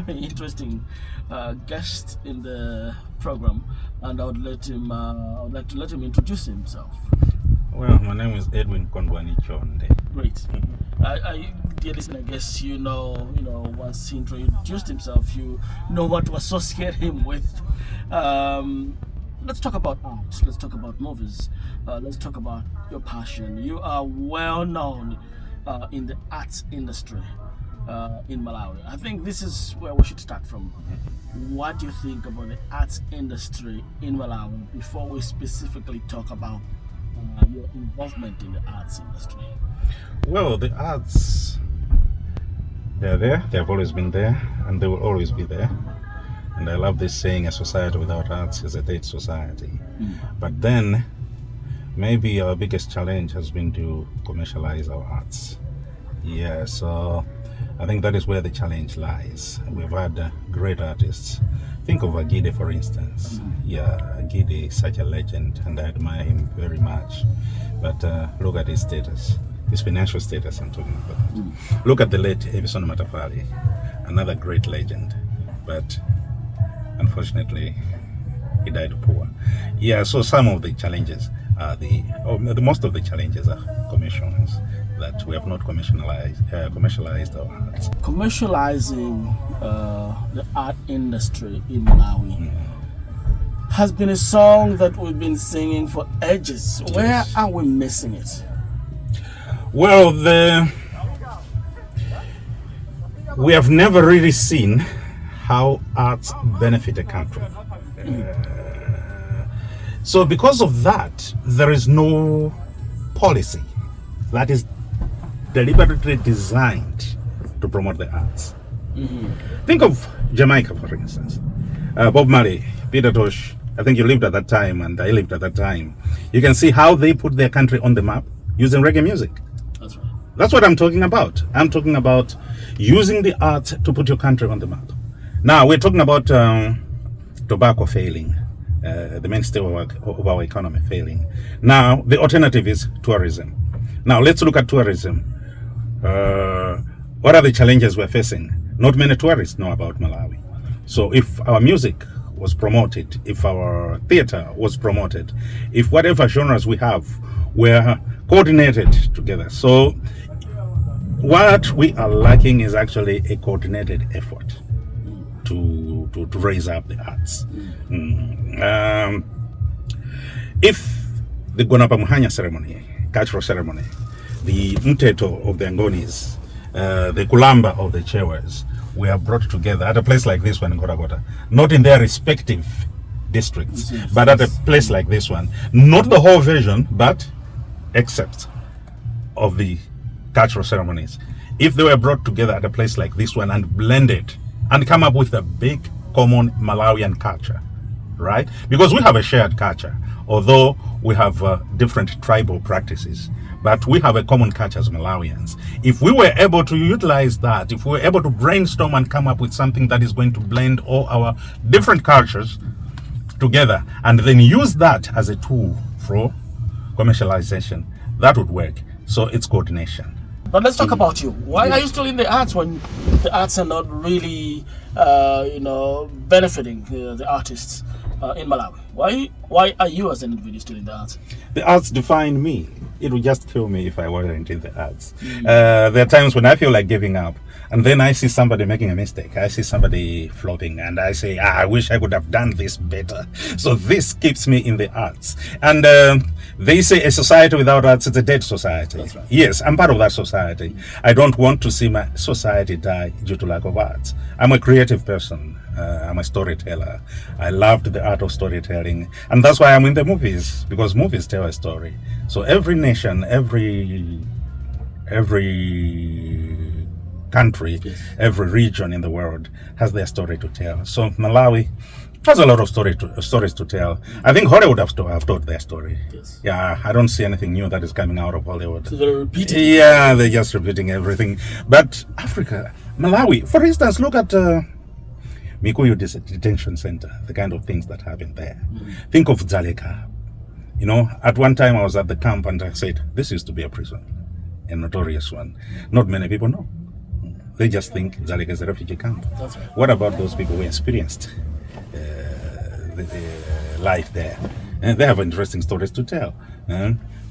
very interesting guest in the program, and I would like to let him introduce himself. Well, my name is Edwin Chonde. Great. Dear listener, I guess you know, once he introduced himself, you know what to associate him with. Let's talk about art. Let's talk about movies. Let's talk about your passion. You are well known in the arts industry in Malawi. I think this is where we should start from. What do you think about the arts industry in Malawi before we specifically talk about your involvement in the arts industry? Well, the arts, they're there. They've always been there, and they will always be there. And I love this saying, a society without arts is a dead society. But then, maybe our biggest challenge has been to commercialize our arts. Yeah, so I think that is where the challenge lies. We've had great artists. Think of Agide, for instance. Yeah, Agide is such a legend, and I admire him very much. But look at his status, his financial status I'm talking about. Look at the late Edison Matafali, another great legend. But unfortunately, he died poor. Yeah, so some of the challenges are most of the challenges are commissions, that we have not commercialized our arts. Commercializing the art industry in Malawi has been a song that we've been singing for ages. Yes. Where are we missing it? Well, we have never really seen how arts benefit a country. So because of that, there is no policy that is deliberately designed to promote the arts. Think of Jamaica, for instance. Bob Marley, Peter Tosh, I think you lived at that time and I lived at that time. You can see how they put their country on the map using reggae music. That's right. That's what I'm talking about. I'm talking about using the arts to put your country on the map. Now, we're talking about tobacco failing, the mainstay of our economy failing. Now, the alternative is tourism. Now, let's look at tourism. What are the challenges we're facing? Not many tourists know about Malawi. So if our music was promoted, if our theater was promoted, if whatever genres we have were coordinated together. So what we are lacking is actually a coordinated effort to raise up the arts. If the Gonapamuhanya ceremony, cultural ceremony, the Mteto of the Angonis, the Kulamba of the Chewers were brought together at a place like this one in Kotagota, not in their respective districts, but at a place like this one. Not the whole version, but except of the cultural ceremonies. If they were brought together at a place like this one and blended and come up with a big common Malawian culture, right? Because we have a shared culture, although we have different tribal practices, but we have a common culture as Malawians. If we were able to utilize that, if we were able to brainstorm and come up with something that is going to blend all our different cultures together and then use that as a tool for commercialization, that would work. So it's coordination. But let's talk about you. Why are you still in the arts when the arts are not really, benefiting the artists in Malawi? Why are you as an individual still in the arts? The arts define me. It would just kill me if I weren't in the arts. There are times when I feel like giving up, and then I see somebody making a mistake. I see somebody flopping, and I say, I wish I could have done this better. So this keeps me in the arts. And they say a society without arts is a dead society. That's right. Yes, I'm part of that society. I don't want to see my society die due to lack of arts. I'm a creative person. I'm a storyteller. I loved the art of storytelling, and that's why I'm in the movies, because movies tell a story. So every nation, every country, every region in the world has their story to tell. So Malawi has a lot of stories to tell. I think Hollywood have told their story. Yes. Yeah, I don't see anything new that is coming out of Hollywood. So they're repeating. Yeah, they're just repeating everything. But Africa, Malawi, for instance, look at Mikuyu Detention Center, the kind of things that happen there. Think of Dzaleka. At one time I was at the camp and I said, this used to be a prison, a notorious one. Not many people know. They just think Dzaleka is a refugee camp. That's right. What about those people who experienced the life there? And they have interesting stories to tell.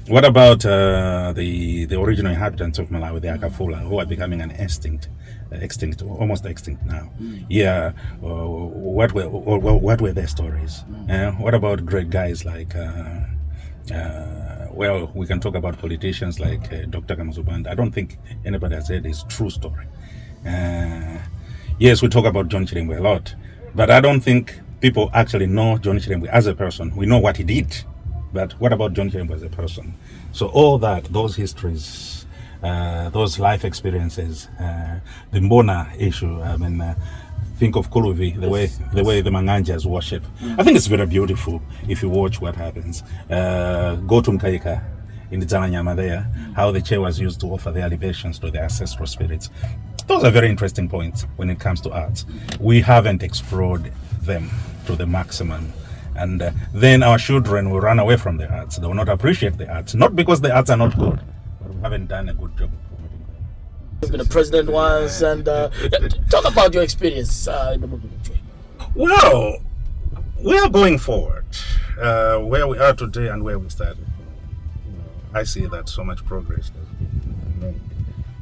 What about the original inhabitants of Malawi, the Akafula, who are becoming an almost extinct now? Yeah. What were their stories? What about great guys like? Well, we can talk about politicians like Dr. Kamuzubanda. I don't think anybody has heard his true story. Yes, we talk about John Chirembwe a lot, but I don't think people actually know John Chirembwe as a person. We know what he did, but what about John Chirembwe as a person? So all that, those histories, those life experiences, the Mbona issue, I mean, think of Kuluvi, the way the Manganjas worship. I think it's very beautiful if you watch what happens. Go to Mkaika in the Zalanyama there, how the Chewas used to offer their libations to their ancestral spirits. Those are very interesting points when it comes to arts. We haven't explored them to the maximum. And then our children will run away from the arts. They will not appreciate the arts. Not because the arts are not good, but we haven't done a good job of promoting them. You've been a president once, and talk about your experience in the movie industry. Well, we are going forward. Where we are today and where we started. I see that so much progress has been made,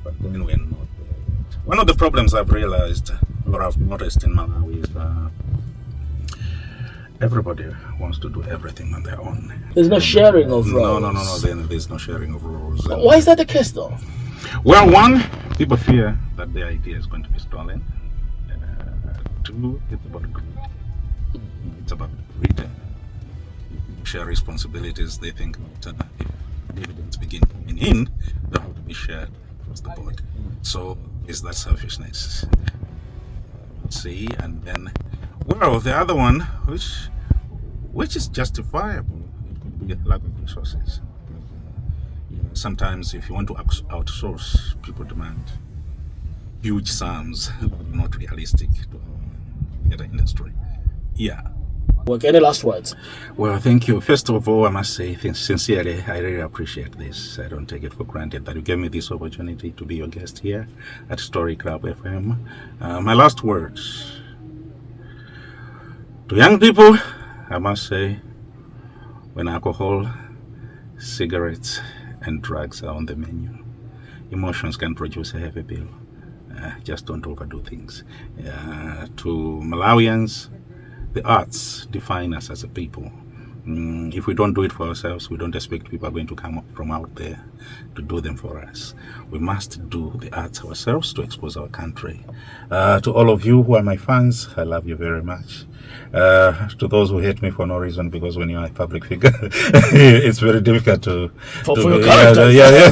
but then we're not there. One of the problems I've realized, or I've noticed in Malawi, is everybody wants to do everything on their own. There's no sharing of roles. No. There's no sharing of roles. Why is that the case, though? Well, one, people fear that their idea is going to be stolen. Two, it's about greed. It's about greed. Share responsibilities. They think that if dividends begin coming in, they have to be shared across the board. So is that selfishness? Let's see, and then, well, the other one, which is justifiable, it could be a lack of resources. Sometimes, if you want to outsource, people demand huge sums that are not realistic to the industry. Yeah. Okay, any last words? Well, thank you. First of all, I must say, sincerely, I really appreciate this. I don't take it for granted that you gave me this opportunity to be your guest here at Story Club FM. My last words to young people, I must say, when alcohol, cigarettes, and drugs are on the menu, emotions can produce a heavy bill. Just don't overdo things. To Malawians, the arts define us as a people. If we don't do it for ourselves, we don't expect people are going to come up from out there to do them for us. We must do the arts ourselves to expose our country. To all of you who are my fans, I love you very much. To those who hate me for no reason, because when you're a public figure, it's very difficult to... For your character. Yeah.